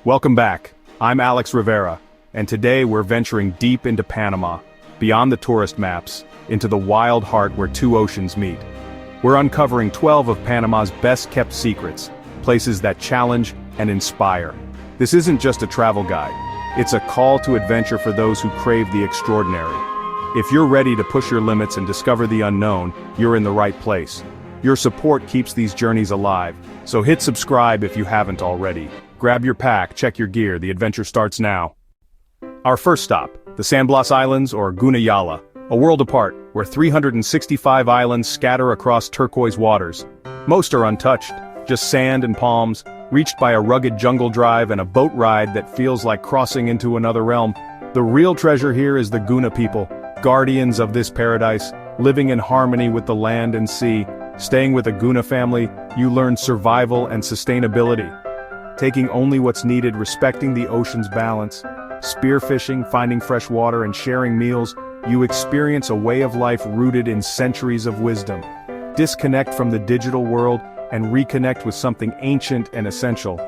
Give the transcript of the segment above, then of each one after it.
Welcome back. I'm Alex Rivera, and today we're venturing deep into Panama, beyond the tourist maps, into the wild heart where two oceans meet. We're uncovering 12 of Panama's best-kept secrets, places that challenge and inspire. This isn't just a travel guide. It's a call to adventure for those who crave the extraordinary. If you're ready to push your limits and discover the unknown, you're in the right place. Your support keeps these journeys alive, so hit subscribe if you haven't already. Grab your pack, check your gear, the adventure starts now. Our first stop, the San Blas Islands or Gunayala, a world apart, where 365 islands scatter across turquoise waters. Most are untouched, just sand and palms, reached by a rugged jungle drive and a boat ride that feels like crossing into another realm. The real treasure here is the Guna people, guardians of this paradise, living in harmony with the land and sea. Staying with a Guna family, you learn survival and sustainability. Taking only what's needed, respecting the ocean's balance, spearfishing, finding fresh water, and sharing meals, you experience a way of life rooted in centuries of wisdom. Disconnect from the digital world and reconnect with something ancient and essential.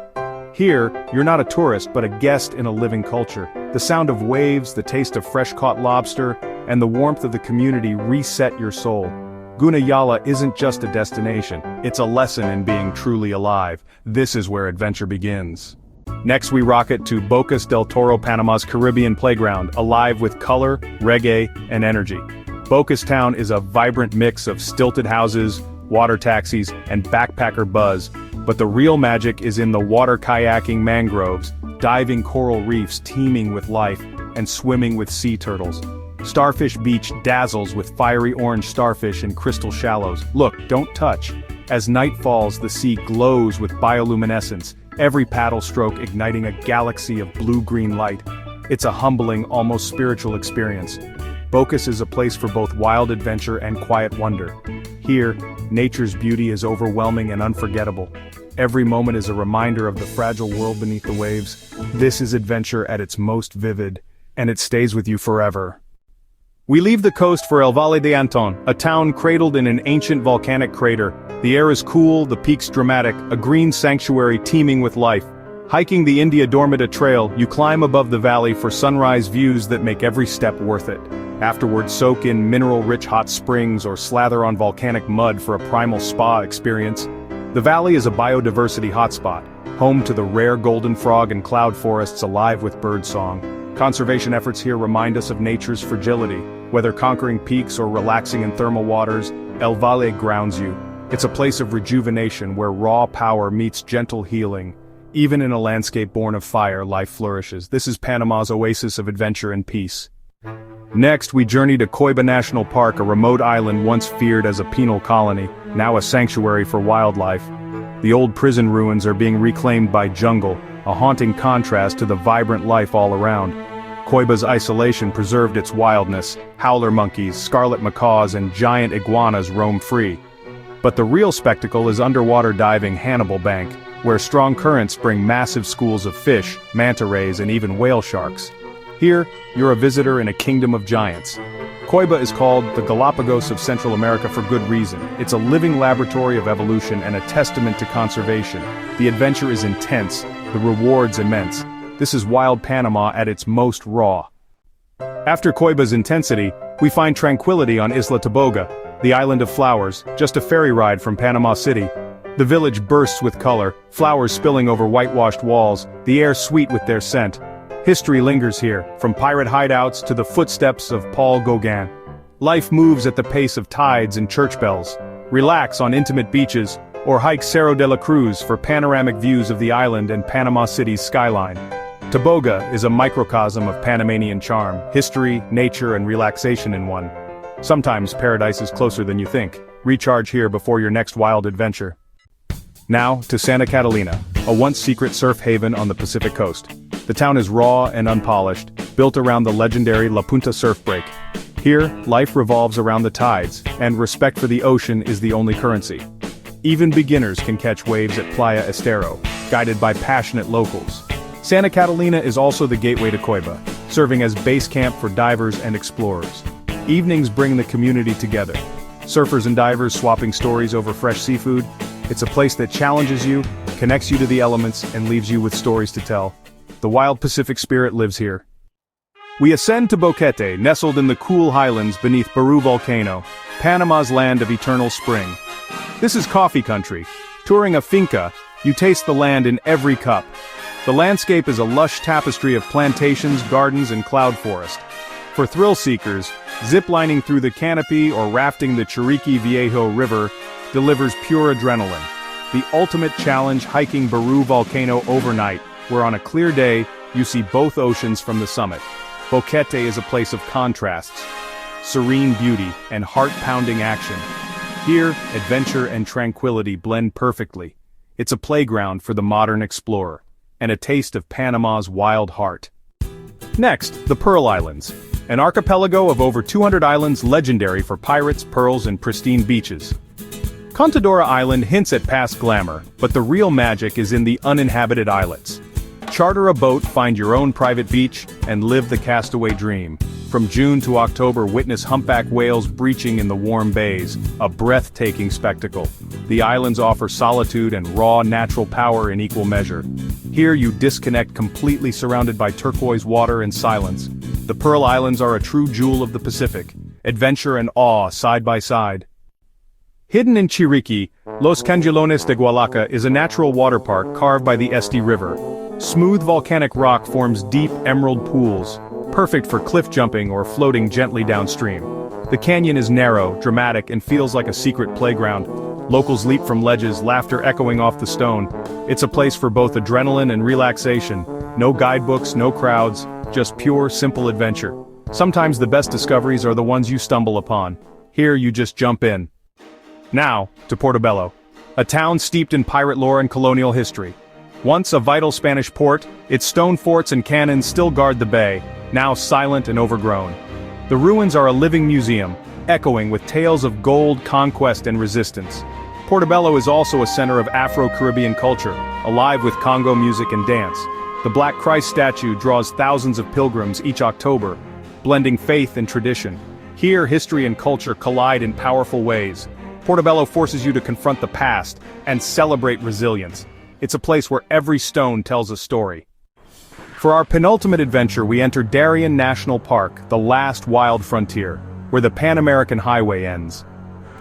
Here, you're not a tourist but a guest in a living culture. The sound of waves, the taste of fresh-caught lobster, and the warmth of the community reset your soul. Gunayala isn't just a destination, it's a lesson in being truly alive. This is where adventure begins. Next we rocket to Bocas del Toro, Panama's Caribbean playground, alive with color, reggae, and energy. Bocas town is a vibrant mix of stilted houses, water taxis, and backpacker buzz, but the real magic is in the water kayaking mangroves, diving coral reefs teeming with life, and swimming with sea turtles. Starfish Beach dazzles with fiery orange starfish in crystal shallows. Look, don't touch. As night falls, the sea glows with bioluminescence, every paddle stroke igniting a galaxy of blue-green light. It's a humbling, almost spiritual experience. Bocas is a place for both wild adventure and quiet wonder. Here, nature's beauty is overwhelming and unforgettable. Every moment is a reminder of the fragile world beneath the waves. This is adventure at its most vivid, and it stays with you forever. We leave the coast for El Valle de Anton, a town cradled in an ancient volcanic crater. The air is cool, the peaks dramatic, a green sanctuary teeming with life. Hiking the India Dormida Trail, you climb above the valley for sunrise views that make every step worth it. Afterward, soak in mineral-rich hot springs or slather on volcanic mud for a primal spa experience. The valley is a biodiversity hotspot, home to the rare golden frog and cloud forests alive with birdsong. Conservation efforts here remind us of nature's fragility. Whether conquering peaks or relaxing in thermal waters, El Valle grounds you. It's a place of rejuvenation where raw power meets gentle healing. Even in a landscape born of fire, life flourishes. This is Panama's oasis of adventure and peace. Next, we journey to Coiba National Park, a remote island once feared as a penal colony, now a sanctuary for wildlife. The old prison ruins are being reclaimed by jungle, a haunting contrast to the vibrant life all around. Coiba's isolation preserved its wildness. Howler monkeys, scarlet macaws, and giant iguanas roam free. But the real spectacle is underwater diving Hannibal Bank, where strong currents bring massive schools of fish, manta rays, and even whale sharks. Here, you're a visitor in a kingdom of giants. Coiba is called the Galapagos of Central America for good reason. It's a living laboratory of evolution and a testament to conservation. The adventure is intense, the rewards immense. This is wild Panama at its most raw. After Coiba's intensity, we find tranquility on Isla Taboga, the island of flowers, just a ferry ride from Panama City. The village bursts with color, flowers spilling over whitewashed walls, the air sweet with their scent. History lingers here, from pirate hideouts to the footsteps of Paul Gauguin. Life moves at the pace of tides and church bells. Relax on intimate beaches, or hike Cerro de la Cruz for panoramic views of the island and Panama City's skyline. Taboga is a microcosm of Panamanian charm, history, nature, and relaxation in one. Sometimes paradise is closer than you think. Recharge here before your next wild adventure. Now, to Santa Catalina, a once-secret surf haven on the Pacific coast. The town is raw and unpolished, built around the legendary La Punta surf break. Here, life revolves around the tides, and respect for the ocean is the only currency. Even beginners can catch waves at Playa Estero, guided by passionate locals. Santa Catalina is also the gateway to Coiba, serving as base camp for divers and explorers. Evenings bring the community together. Surfers and divers swapping stories over fresh seafood. It's a place that challenges you, connects you to the elements, and leaves you with stories to tell. The wild Pacific spirit lives here. We ascend to Boquete, nestled in the cool highlands beneath Baru Volcano, Panama's land of eternal spring. This is coffee country. Touring a finca, you taste the land in every cup. The landscape is a lush tapestry of plantations, gardens, and cloud forest. For thrill seekers, zip-lining through the canopy or rafting the Chiriqui Viejo River delivers pure adrenaline. The ultimate challenge, hiking Baru Volcano overnight, where on a clear day, you see both oceans from the summit. Boquete is a place of contrasts, serene beauty, and heart-pounding action. Here, adventure and tranquility blend perfectly. It's a playground for the modern explorer, and a taste of Panama's wild heart. Next, the Pearl Islands, an archipelago of over 200 islands legendary for pirates, pearls, and pristine beaches. Contadora Island hints at past glamour, but the real magic is in the uninhabited islets. Charter a boat, find your own private beach, and live the castaway dream. From June to October, witness humpback whales breaching in the warm bays, a breathtaking spectacle. The islands offer solitude and raw natural power in equal measure. Here you disconnect completely, surrounded by turquoise water and silence. The Pearl Islands are a true jewel of the Pacific, adventure and awe side by side. Hidden in Chiriqui, Los Cangilones de Gualaca is a natural water park carved by the Este River. Smooth volcanic rock forms deep emerald pools, perfect for cliff jumping or floating gently downstream. The canyon is narrow, dramatic, and feels like a secret playground. Locals leap from ledges, laughter echoing off the stone. It's a place for both adrenaline and relaxation. No guidebooks, no crowds, just pure, simple adventure. Sometimes the best discoveries are the ones you stumble upon. Here you just jump in. Now, to Portobello, a town steeped in pirate lore and colonial history. Once a vital Spanish port, its stone forts and cannons still guard the bay, now silent and overgrown. The ruins are a living museum, echoing with tales of gold, conquest, and resistance. Portobello is also a center of Afro-Caribbean culture, alive with Congo music and dance. The Black Christ statue draws thousands of pilgrims each October, blending faith and tradition. Here, history and culture collide in powerful ways. Portobello forces you to confront the past and celebrate resilience. It's a place where every stone tells a story. For our penultimate adventure, we enter Darien National Park, the last wild frontier, where the Pan-American Highway ends.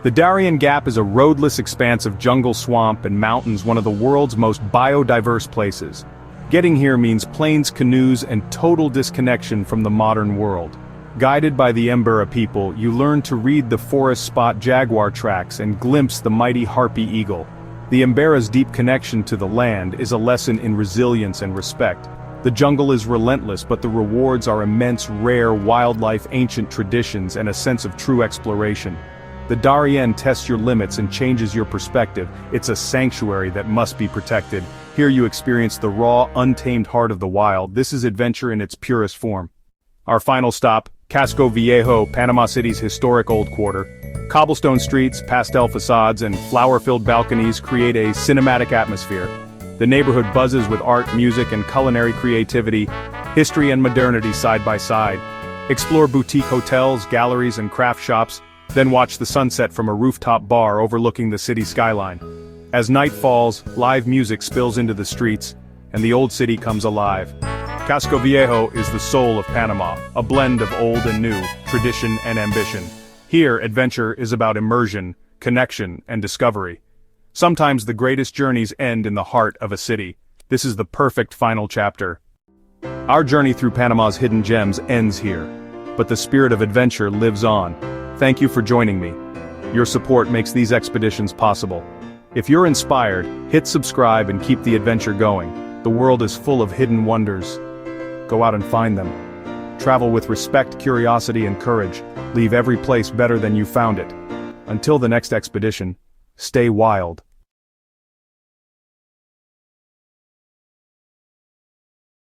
The Darien Gap is a roadless expanse of jungle, swamp, and mountains, one of the world's most biodiverse places. Getting here means plains, canoes, and total disconnection from the modern world. Guided by the Embera people, you learn to read the forest spot jaguar tracks and glimpse the mighty harpy eagle. The Embera's deep connection to the land is a lesson in resilience and respect. The jungle is relentless, but the rewards are immense, rare wildlife, ancient traditions, and a sense of true exploration. The Darien tests your limits and changes your perspective. It's a sanctuary that must be protected. Here you experience the raw, untamed heart of the wild. This is adventure in its purest form. Our final stop, Casco Viejo, Panama City's historic old quarter. Cobblestone streets, pastel facades, and flower-filled balconies create a cinematic atmosphere. The neighborhood buzzes with art, music, and culinary creativity, history and modernity side by side. Explore boutique hotels, galleries, and craft shops, then watch the sunset from a rooftop bar overlooking the city skyline. As night falls, live music spills into the streets, and the old city comes alive. Casco Viejo is the soul of Panama, a blend of old and new, tradition and ambition. Here, adventure is about immersion, connection, and discovery. Sometimes the greatest journeys end in the heart of a city. This is the perfect final chapter. Our journey through Panama's hidden gems ends here, but the spirit of adventure lives on. Thank you for joining me. Your support makes these expeditions possible. If you're inspired, hit subscribe and keep the adventure going. The world is full of hidden wonders. Go out and find them. Travel with respect, curiosity, and courage. Leave every place better than you found it. Until the next expedition, stay wild.